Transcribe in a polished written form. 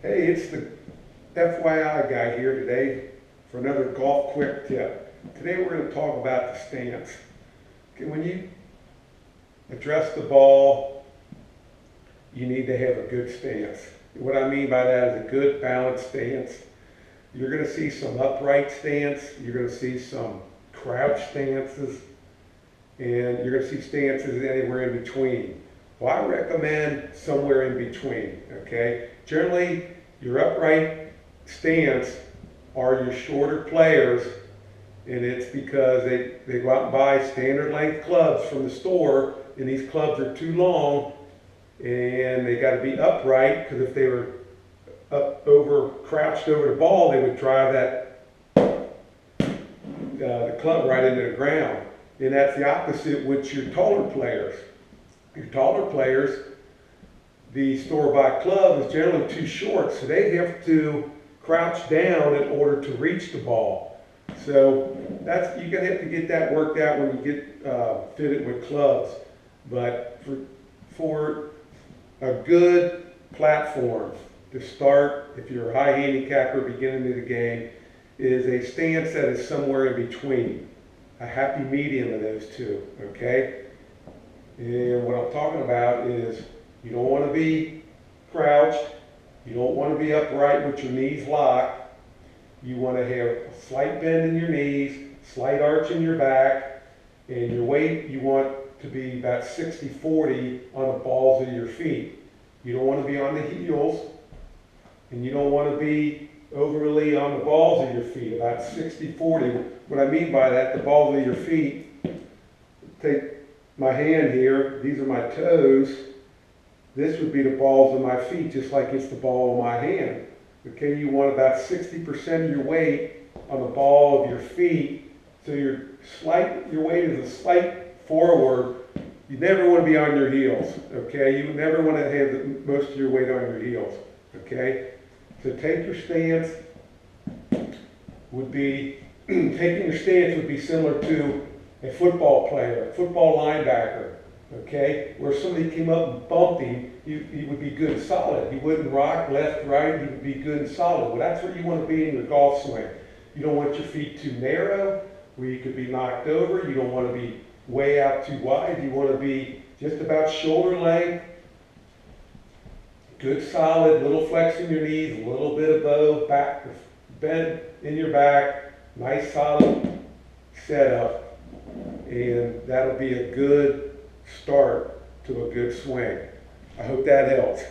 Hey, it's the FYI guy here today for another golf quick tip. Today we're going to talk about the stance. Okay, when you address the ball, you need to have a good stance. What I mean by that is a good balanced stance. You're going to see some upright stance, you're going to see some crouch stances, and you're going to see stances anywhere in between. Well, I recommend somewhere in between, okay? Generally, your upright stance are your shorter players, and it's because they go out and buy standard length clubs from the store, and these clubs are too long, and they got to be upright, because if they were crouched over the ball, they would drive the club right into the ground. And that's the opposite with your taller players. Your taller players, the store-bought club is generally too short, so they have to crouch down in order to reach the ball. So you're gonna have to get that worked out when you get fitted with clubs. But for a good platform to start, if you're a high handicapper beginning of the game, is a stance that is somewhere in between, a happy medium of those two, okay? And what I'm talking about is you don't want to be crouched, you don't want to be upright with your knees locked, you want to have a slight bend in your knees, slight arch in your back, and your weight you want to be about 60-40 on the balls of your feet. You don't want to be on the heels, and you don't want to be overly on the balls of your feet, about 60-40. What I mean by that, the balls of your feet, take my hand here, these are my toes, this would be the balls of my feet, just like it's the ball of my hand. Okay, you want about 60% of your weight on the ball of your feet, so your weight is a slight forward. You never want to be on your heels, okay? You never want to have most of your weight on your heels, okay? So take your stance would be, taking your stance would be similar to a football player, a football linebacker, okay? Where somebody came up and bumped him, he would be good and solid. He wouldn't rock left, right, he would be good and solid. Well, that's where you want to be in your golf swing. You don't want your feet too narrow, where you could be knocked over. You don't want to be way out too wide. You want to be just about shoulder length, good solid, little flex in your knees, a little bit of bow, back, bend in your back, nice solid setup. And that'll be a good start to a good swing. I hope that helps.